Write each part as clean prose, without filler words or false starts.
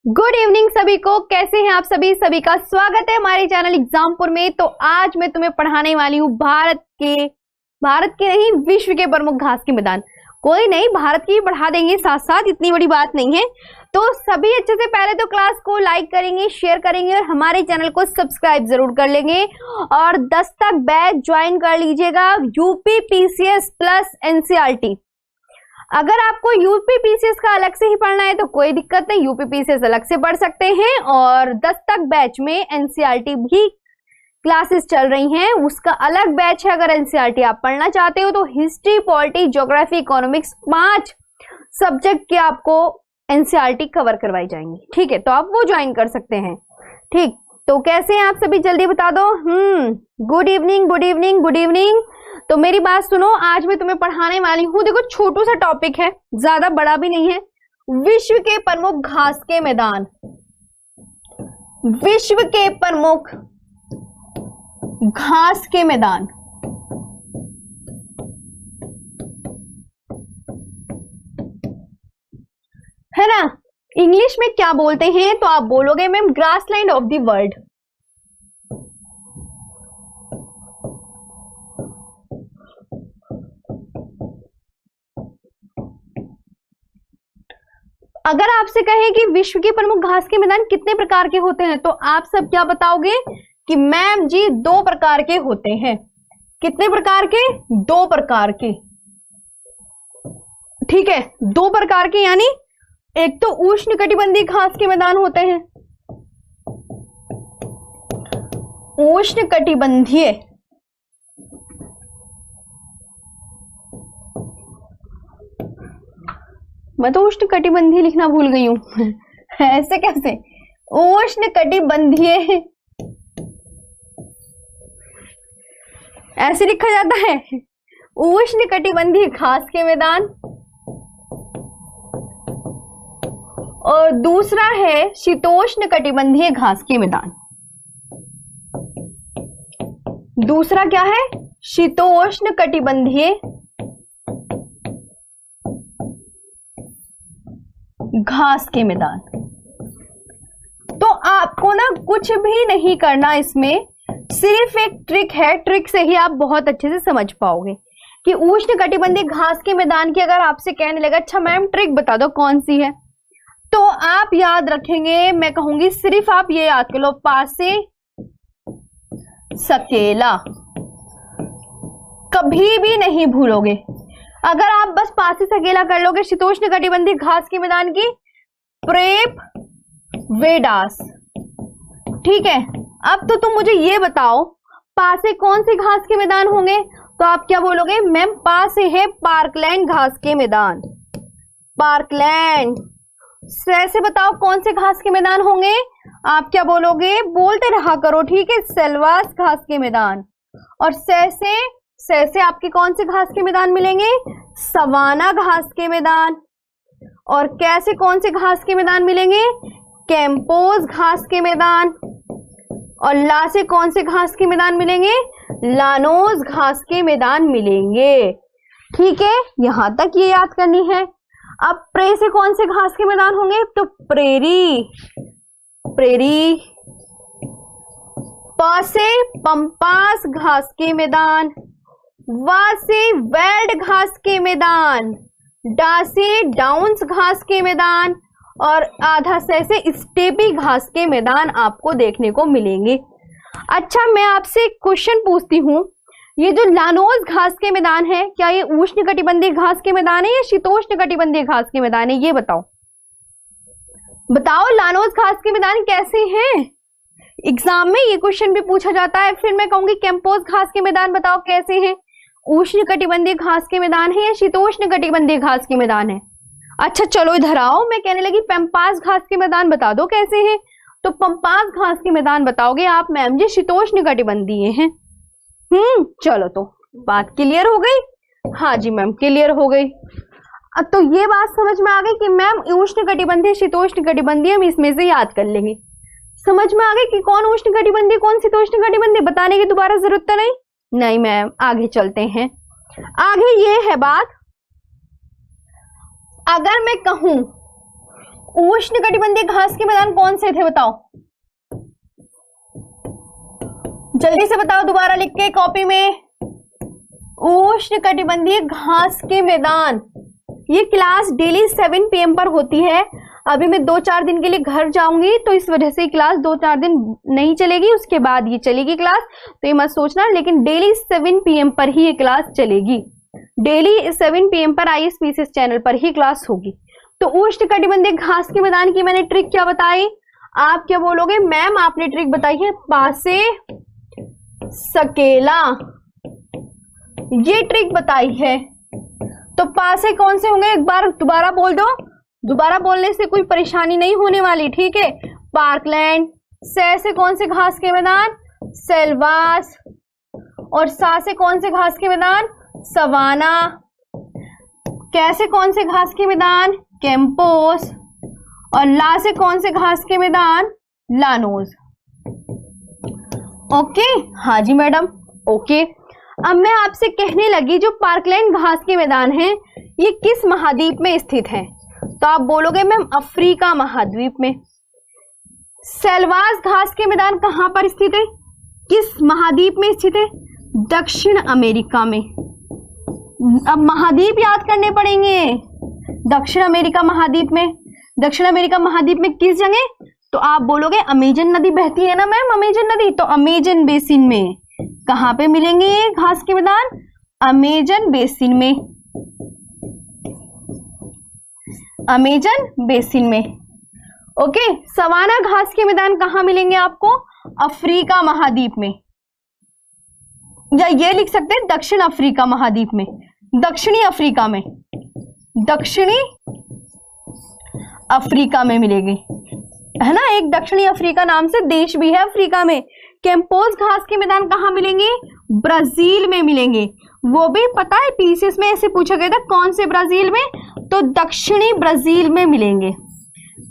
Good evening सभी को। कैसे हैं आप सभी का स्वागत है हमारे चैनल एग्जामपुर में। तो आज मैं तुम्हें पढ़ाने वाली हूँ भारत के नहीं विश्व के प्रमुख घास के मैदान। कोई नहीं, भारत की भी पढ़ा देंगे साथ साथ, इतनी बड़ी बात नहीं है। तो सभी अच्छे से पहले तो क्लास को लाइक करेंगे, शेयर करेंगे और हमारे चैनल को सब्सक्राइब जरूर कर लेंगे और 10 तक बैच ज्वाइन कर लीजिएगा यूपी पीसीएस प्लस एनसीईआरटी। अगर आपको यूपी पीसीएस का अलग से ही पढ़ना है तो कोई दिक्कत नहीं, यूपी पीसीएस अलग से पढ़ सकते हैं। और 10 तक बैच में एनसीईआरटी भी क्लासेस चल रही हैं, उसका अलग बैच है। अगर एनसीईआरटी आप पढ़ना चाहते हो तो history, polity, geography, economics 5 subject के आपको एनसीईआरटी कवर करवाई जाएंगी। ठीक है, तो आप वो ज्वाइन कर सकते हैं। ठीक, तो कैसे हैं आप सभी, जल्दी बता दो। Good evening, good evening, good evening. तो मेरी बात सुनो, आज मैं तुम्हें पढ़ाने वाली हूँ, देखो छोटू सा टॉपिक है, ज्यादा बड़ा भी नहीं है। विश्व के प्रमुख घास के मैदान, विश्व के प्रमुख घास के मैदान। है ना, इंग्लिश में क्या बोलते हैं तो आप बोलोगे ma'am grassland of the world. अगर आपसे कहें कि विश्व के प्रमुख घास के मैदान कितने प्रकार के होते हैं तो आप सब क्या बताओगे कि मैम जी 2 प्रकार के होते हैं। कितने प्रकार के? 2 प्रकार के। ठीक है, 2 प्रकार के, यानी एक तो उष्णकटिबंधीय घास के मैदान होते हैं, उष्णकटिबंधीय, मैं तो उष्णकटिबंधीय लिखना भूल गई हूं ऐसे कैसे? उष्णकटिबंधीय ऐसे लिखा जाता है, उष्णकटिबंधीय घास के मैदान। और दूसरा है शीतोष्ण कटिबंधीय घास के मैदान। दूसरा क्या है? शीतोष्ण कटिबंधीय घास के मैदान। तो आपको ना कुछ भी नहीं करना इसमें, सिर्फ एक ट्रिक है, ट्रिक से ही आप बहुत अच्छे से समझ पाओगे कि उष्ण कटिबंधीय घास के मैदान की अगर आपसे कहने लगा अच्छा मैम ट्रिक बता दो कौन सी है, तो आप याद रखेंगे, मैं कहूंगी सिर्फ आप ये याद कर लो, पासे सकेला, कभी भी नहीं भूलोगे। अगर आप बस पासे सकेला कर लोगे शीतोष्ण कटिबंधीय घास के मैदान की, प्रेप वेडास। ठीक है, अब तो तुम मुझे ये बताओ पासे कौन से घास के मैदान होंगे, तो आप क्या बोलोगे मैम पासे है पार्कलैंड घास के मैदान, पार्कलैंड। से बताओ कौन से घास के मैदान होंगे, आप क्या बोलोगे, बोलते रहा करो, ठीक है, सेल्वास घास के मैदान। और से आपके कौन से घास के मैदान मिलेंगे, सवाना घास के मैदान। और कैसे कौन से घास के मैदान मिलेंगे, कैंपोज घास के मैदान। और ला से कौन से घास के मैदान मिलेंगे, लानोज घास के मैदान मिलेंगे। ठीक है, यहां तक ये याद करनी है। अब प्रे से कौन से घास के मैदान होंगे, तो प्रेरी, प से पंपास घास के मैदान, वा से वेल्ड घास के मैदान, डा से डाउन्स घास के मैदान और आधा से स्टेपी घास के मैदान आपको देखने को मिलेंगे। अच्छा, मैं आपसे एक क्वेश्चन पूछती हूँ, ये जो लानोज घास के मैदान है, क्या ये उष्ण कटिबंधीय घास के मैदान है या शीतोष्ण कटिबंधीय घास के मैदान है, ये बताओ। बताओ लानोज घास के मैदान कैसे हैं, एग्जाम में ये क्वेश्चन भी पूछा जाता है। फिर मैं कहूंगी कैंपोज घास के मैदान बताओ कैसे हैं, उष्ण कटिबंधीय घास के मैदान है या शीतोष्ण कटिबंधीय घास के मैदान है। अच्छा चलो इधर आओ, मैं कहने लगी पंपास घास के मैदान बता दो कैसे हैं, तो पंपास घास के मैदान बताओगे आप मैम जी शीतोष्ण कटिबंधीय हैं। चलो तो बात क्लियर हो गई। हाँ जी मैम क्लियर हो गई। अब तो ये बात समझ में आ गई कि मैम उष्ण कटिबंधीय शीतोष्ण कटिबंधीय हम इसमें से याद कर लेंगे। समझ में आ गई कि कौन उष्ण कटिबंधीय कौन शीतोष्ण कटिबंधीय, बताने की दोबारा जरूरत तो नहीं मैम, आगे चलते हैं। आगे ये है बात, अगर मैं कहूं उष्णकटिबंधीय घास के मैदान कौन से थे बताओ, जल्दी से बताओ दोबारा लिख के कॉपी में। उष्णकटिबंधीय घास के मैदान, ये क्लास डेली 7 PM पर होती है। अभी मैं 2-4 दिन के लिए घर जाऊंगी तो इस वजह से क्लास 2-4 दिन नहीं चलेगी, उसके बाद ये चलेगी क्लास, तो ये मत सोचना, लेकिन डेली 7 PM पर ही ये क्लास चलेगी। डेली 7 PM पर ISPCS चैनल पर ही क्लास होगी। तो उष्णकटिबंधीय घास के मैदान की मैंने ट्रिक क्या बताई, आप क्या बोलोगे, मैम आपने ट्रिक बताई है पासे सकेला, ये ट्रिक बताई है। तो पासे कौन से होंगे, एक बार दोबारा बोल दो, दोबारा बोलने से कोई परेशानी नहीं होने वाली, ठीक है। पार्कलैंड, से कौन से घास के मैदान, सेल्वास, और सा से कौन से घास के मैदान, सवाना, कैसे कौन से घास के मैदान, कैंपोस, और ला से कौन से घास के मैदान, लानोज। ओके, हाँ जी मैडम, ओके। अब मैं आपसे कहने लगी जो पार्कलैंड घास के मैदान हैं ये किस महाद्वीप में स्थित हैं, तो आप बोलोगे मैम अफ्रीका महाद्वीप में। सेल्वास घास के मैदान कहां पर स्थित है, किस महाद्वीप में स्थित है, दक्षिण अमेरिका में। अब महाद्वीप याद करने पड़ेंगे, दक्षिण अमेरिका महाद्वीप में। दक्षिण अमेरिका महाद्वीप में किस जगह, तो आप बोलोगे अमेजन नदी बहती है ना मैम, अमेजन नदी, तो अमेजन बेसिन में। कहां पे मिलेंगे ये घास के मैदान, अमेजन बेसिन में, अमेजन बेसिन में। ओके, सवाना घास के मैदान कहां मिलेंगे आपको, अफ्रीका महाद्वीप में, या ये लिख सकते हैं दक्षिण अफ्रीका महाद्वीप में, दक्षिणी अफ्रीका में, दक्षिणी अफ्रीका में मिलेगी, है ना। एक दक्षिणी अफ्रीका नाम से देश भी है अफ्रीका में। कैंपोस घास के मैदान कहां मिलेंगे, ब्राजील में मिलेंगे। वो भी पता है पीसीएस में ऐसे पूछा गया था, कौन से ब्राजील में, तो दक्षिणी ब्राजील में मिलेंगे।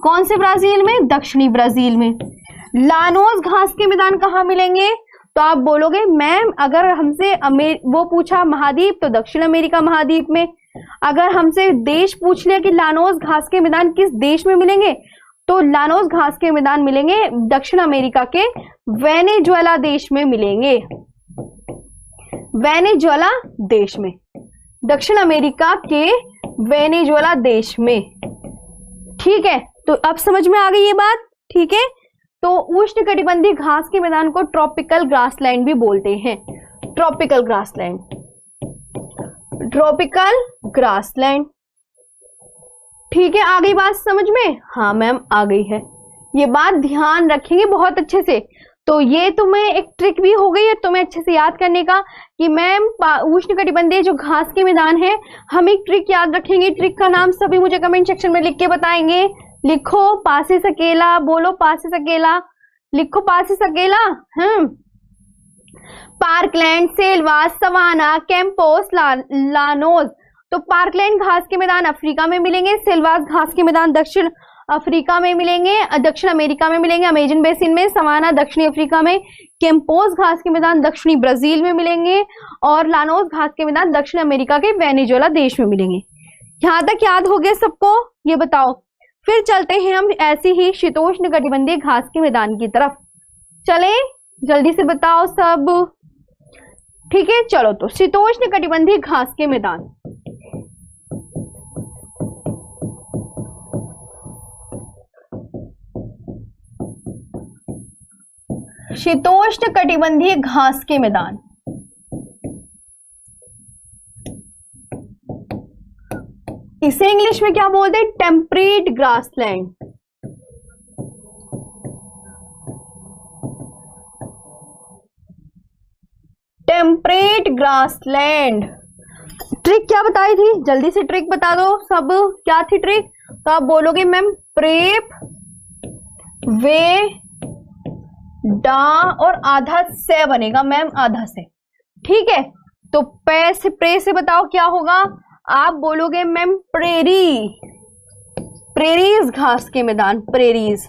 कौन से ब्राजील में, दक्षिणी ब्राजील में। लानोस घास के मैदान कहां मिलेंगे, तो आप बोलोगे मैम अगर हमसे वो पूछा महाद्वीप तो दक्षिण अमेरिका महाद्वीप में। अगर हमसे देश पूछ लिया कि लानोस घास के मैदान किस देश में मिलेंगे, तो लानोस घास के मैदान मिलेंगे दक्षिण अमेरिका के वेनेजुएला देश में मिलेंगे, वेनेजुएला देश में, दक्षिण अमेरिका के वेनेजुएला देश में। ठीक है, तो अब समझ में आ गई ये बात, ठीक है। तो उष्णकटिबंधीय घास के मैदान को ट्रॉपिकल ग्रासलैंड भी बोलते हैं, ट्रॉपिकल ग्रासलैंड, ट्रॉपिकल ग्रासलैंड। ठीक है, आ गई बात समझ में, हाँ मैम आ गई है, ये बात ध्यान रखेंगे बहुत अच्छे से। तो ये तुम्हें एक ट्रिक भी हो गई है तुम्हें अच्छे से याद करने का कि मैम उष्णकटिबंधीय जो घास के मैदान है हम एक ट्रिक याद रखेंगे। ट्रिक का नाम सभी मुझे कमेंट सेक्शन में लिख के बताएंगे। लिखो पासे सकेला, बोलो पासे सकेला, लिखो पासे सकेला। Parkland, selvas, savanna, campos, llanos. तो पार्कलैंड घास के मैदान अफ्रीका में मिलेंगे, सेल्वास घास के मैदान दक्षिण अफ्रीका में मिलेंगे, दक्षिण अमेरिका में मिलेंगे अमेजन बेसिन में, सवाना दक्षिणी अफ्रीका में, कैंपोस घास के मैदान दक्षिणी ब्राजील में मिलेंगे, और लानोस घास के मैदान दक्षिण अमेरिका के वेनेजुएला देश में मिलेंगे। यहां तक याद हो गया सबको, ये बताओ। फिर चलते हैं हम ऐसी ही शीतोष्ण कटिबंधीय घास के मैदान की तरफ। चले, जल्दी से बताओ सब। ठीक है, चलो तो शीतोष्ण कटिबंधीय घास के मैदान। शीतोष्ण कटिबंधीय घास के मैदान, इसे इंग्लिश में क्या बोलते हैं, temperate grassland. Temperate grassland. Trick क्या बताई थी, जल्दी से ट्रिक बता दो सब, क्या थी ट्रिक। तो आप बोलोगे मैम प्रेप, वे, डा और आधा से बनेगा मैम, आधा से। ठीक है, तो पे से प्रे से बताओ क्या होगा। आप बोलोगे मैम प्रेरी, प्रेरीज घास के मैदान, प्रेरीज।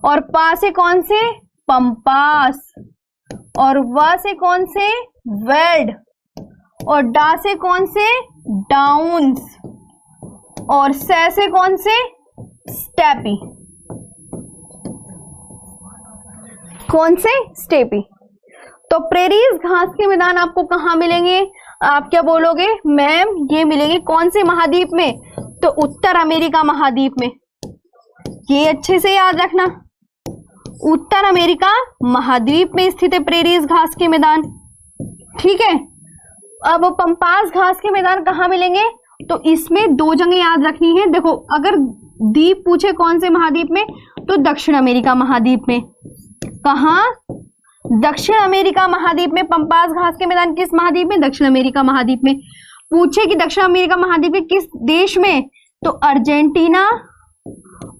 और पा से कौन से, पंपास। और व से कौन से, वेड। और डा से कौन से, डाउन्स। और से कौन से, स्टेपी। कौन से? स्टेपी। तो प्रेरीज घास के मैदान आपको कहाँ मिलेंगे? आप क्या बोलोगे मैम? ये मिलेंगे कौन से महाद्वीप में? तो उत्तर अमेरिका महाद्वीप में। ये अच्छे से याद रखना, उत्तर अमेरिका महाद्वीप में स्थित है प्रेरीज घास के मैदान। ठीक है। अब पंपास घास के मैदान कहाँ मिलेंगे? तो इसमें दो जगह याद रखनी है। देखो, अगर द्वीप पूछे कौन से महाद्वीप में, तो दक्षिण अमेरिका महाद्वीप में। कहाँ? दक्षिण अमेरिका महाद्वीप में। पंपास घास के मैदान किस महाद्वीप में? दक्षिण अमेरिका महाद्वीप में। पूछे कि दक्षिण अमेरिका महाद्वीप के किस देश में, तो अर्जेंटीना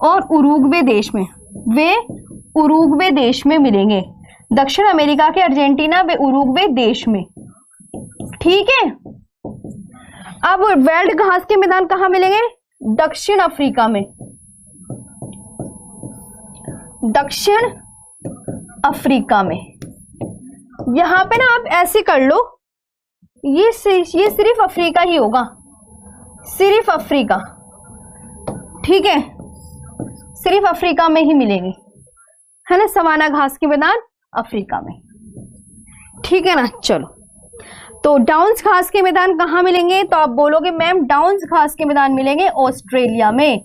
और उरुग्वे देश में। वे उरुग्वे देश में मिलेंगे। दक्षिण अमेरिका के अर्जेंटीना व उरुग्वे देश में। ठीक है। अब वेल्ड घास के मैदान कहाँ मिलेंगे? दक्षिण अफ्रीका में। दक्षिण अफ्रीका में। यहां पे ना आप ऐसे कर लो, ये सिर्फ अफ्रीका ही होगा, सिर्फ अफ्रीका। ठीक है, सिर्फ अफ्रीका में ही मिलेंगे, है ना। सवाना घास के मैदान अफ्रीका में। ठीक है ना। चलो, तो डाउन्स घास के मैदान कहाँ मिलेंगे? तो आप बोलोगे मैम डाउन्स घास के मैदान मिलेंगे ऑस्ट्रेलिया में।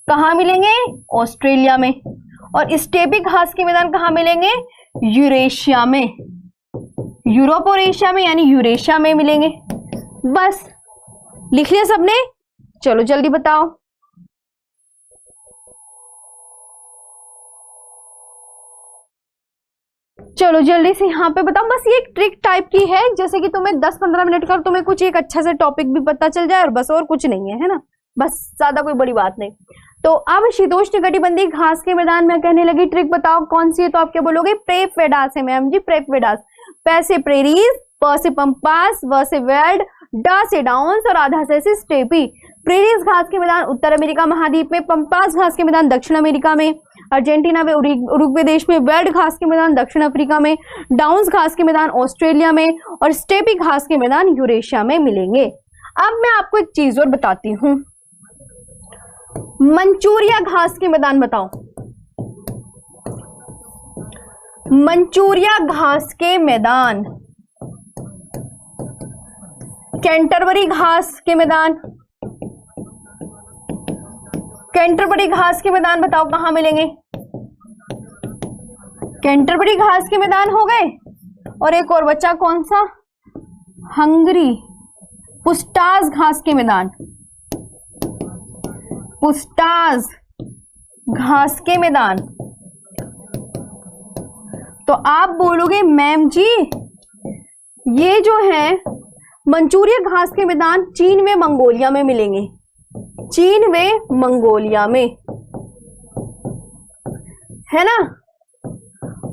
कहाँ मिलेंगे? ऑस्ट्रेलिया में। और स्टेपी घास के मैदान कहाँ मिलेंगे? यूरेशिया में। यूरोप और एशिया में, यानी यूरेशिया में मिलेंगे। बस लिख लिया सबने? चलो जल्दी बताओ। चलो जल्दी से यहाँ पे बताओ। बस ये एक ट्रिक टाइप की है, जैसे कि तुम्हें 10-15 मिनट का तुम्हें कुछ एक अच्छा सा टॉपिक भी पता चल जाए, और बस, और कुछ नहीं है ना। बस ज्यादा कोई बड़ी बात नहीं। तो अब शीतोष्ण कटिबंधीय घास के मैदान में कहने लगी ट्रिक बताओ कौन सी है? तो आप क्या बोलोगे? प्रेपवेडास है मैम जी, प्रेपवेडास। पै से प्रेरीज, प से पंपास, व से वेल्ड, ड से डाउन्स और आधा से स्टेपी। प्रेरीज घास के मैदान उत्तर अमेरिका महाद्वीप में, पंपास घास के मैदान दक्षिण अमेरिका में, अर्जेंटीना व उरुग्वे देश में, वेल्ड घास के मैदान दक्षिण अफ्रीका में, डाउन्स घास के मैदान ऑस्ट्रेलिया में, और स्टेपी घास के मैदान यूरेशिया में मिलेंगे। अब मैं आपको एक चीज और बताती हूं, मंचूरिया घास के मैदान बताओ। मंचूरिया घास के मैदान, कैंटरबरी घास के मैदान, कैंटरबरी घास के मैदान बताओ कहां मिलेंगे? कैंटरबरी घास के मैदान हो गए, और एक और बचा कौन सा? हंगरी पुस्टाज घास के मैदान। पुस्टाज घास के मैदान। तो आप बोलोगे मैम जी ये जो है मंचूरिया घास के मैदान चीन में मंगोलिया में मिलेंगे। चीन व मंगोलिया में, है ना।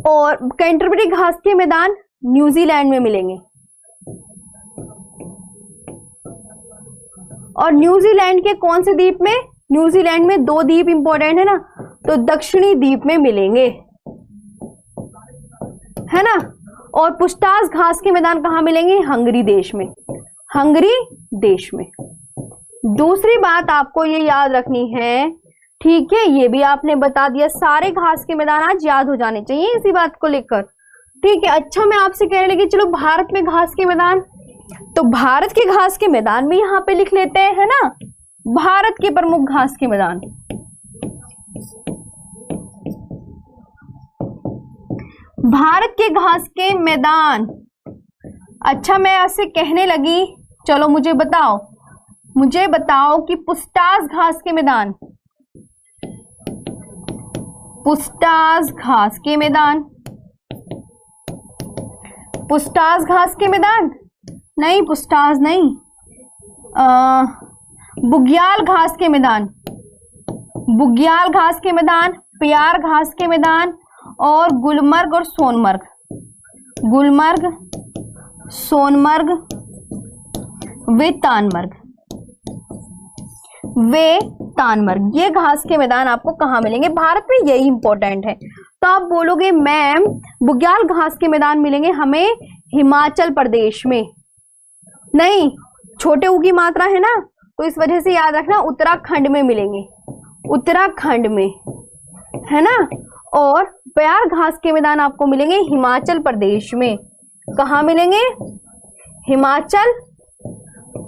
और कैंटरबरी घास के मैदान न्यूजीलैंड में मिलेंगे। और न्यूजीलैंड के कौन से द्वीप में? न्यूजीलैंड में 2 द्वीप इंपॉर्टेंट है ना, तो दक्षिणी द्वीप में मिलेंगे, है ना। और पुस्टाज घास के मैदान कहां मिलेंगे? हंगरी देश में। हंगरी देश में। दूसरी बात आपको ये याद रखनी है, ठीक है, ये भी आपने बता दिया। सारे घास के मैदान आज याद हो जाने चाहिए इसी बात को लेकर, ठीक है। अच्छा, मैं आपसे कहने लगी चलो भारत में घास के मैदान, तो भारत के घास के मैदान भी यहां पे लिख लेते हैं, है ना। भारत के प्रमुख घास के मैदान, भारत के घास के मैदान। अच्छा, मैं ऐसे कहने लगी, चलो मुझे बताओ कि पुस्टाज घास के मैदान, पुस्टाज घास के मैदान, पुस्टाज घास के मैदान नहीं, पुस्टाज नहीं, बुग्याल घास के मैदान, बुग्याल घास के मैदान, प्यार घास के मैदान, और गुलमर्ग और सोनमर्ग, गुलमर्ग, सोनमर्ग, वे तानमर्ग, ये घास के मैदान आपको कहाँ मिलेंगे? भारत में। यही इंपॉर्टेंट है। तो आप बोलोगे मैम बुग्याल घास के मैदान मिलेंगे हमें हिमाचल प्रदेश में। नहीं, छोटे ऊ की मात्रा है ना, तो इस वजह से याद रखना उत्तराखंड में मिलेंगे। उत्तराखंड में, है ना। और प्यार घास के मैदान आपको मिलेंगे हिमाचल प्रदेश में। कहाँ मिलेंगे? हिमाचल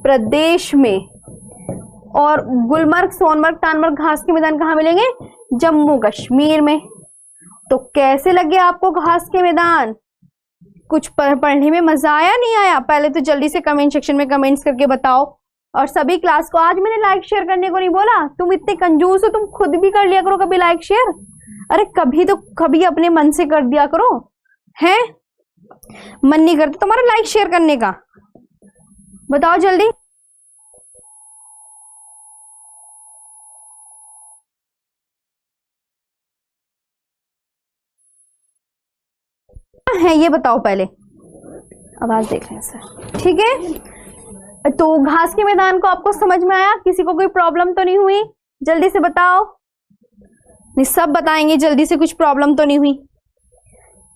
प्रदेश में। और गुलमर्ग, सोनमर्ग, तानमर्ग घास के मैदान कहाँ मिलेंगे? जम्मू कश्मीर में। तो कैसे लगे आपको घास के मैदान? कुछ पढ़ने में मजा आया, नहीं आया? पहले तो जल्दी से कमेंट सेक्शन में कमेंट्स करके बताओ। और सभी क्लास को आज मैंने लाइक शेयर करने को नहीं बोला, तुम इतने कंजूस हो, तुम खुद भी कर लिया करो कभी लाइक शेयर। अरे कभी अपने मन से कर दिया करो, हैं? मन नहीं करता तुम्हारा लाइक शेयर करने का? बताओ जल्दी। है ये बताओ पहले, आवाज देख रहे हैं सर, ठीक है। तो घास के मैदान को आपको समझ में आया? किसी को कोई प्रॉब्लम तो नहीं हुई? जल्दी से बताओ। नहीं, सब बताएंगे जल्दी से, कुछ प्रॉब्लम तो नहीं हुई?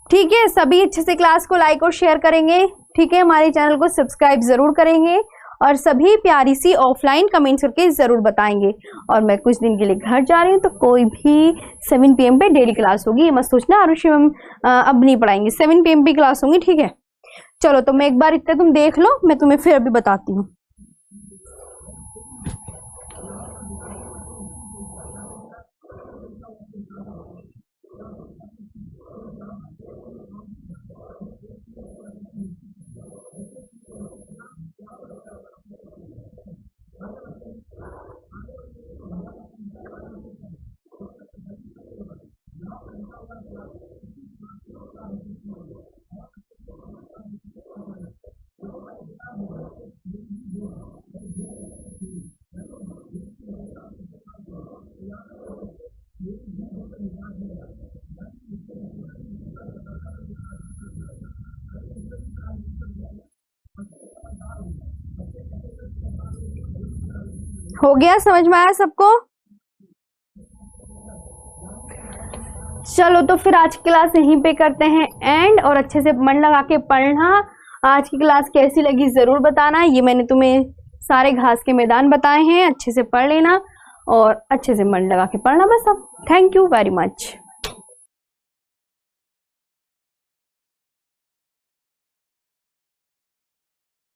ठीक है, सभी अच्छे से क्लास को लाइक और शेयर करेंगे, ठीक है। हमारे चैनल को सब्सक्राइब जरूर करेंगे और सभी प्यारी सी ऑफलाइन कमेंट्स करके जरूर बताएंगे। और मैं कुछ दिन के लिए घर जा रही हूँ, तो कोई भी 7 PM पे डेली क्लास होगी, ये मत सोचना आरुषि मैम अब नहीं पढ़ाएंगे, 7 PM पे क्लास होंगी, ठीक है। चलो, तो मैं एक बार इतना तुम देख लो, मैं तुम्हें फिर अभी बताती हूँ। हो गया? समझ में आया सबको? चलो, तो फिर आज की क्लास यहीं पे करते हैं एंड। और अच्छे से मन लगा के पढ़ना। आज की क्लास कैसी लगी जरूर बताना। ये मैंने तुम्हें सारे घास के मैदान बताए हैं, अच्छे से पढ़ लेना और अच्छे से मन लगा के पढ़ना बस। अब थैंक यू वेरी मच।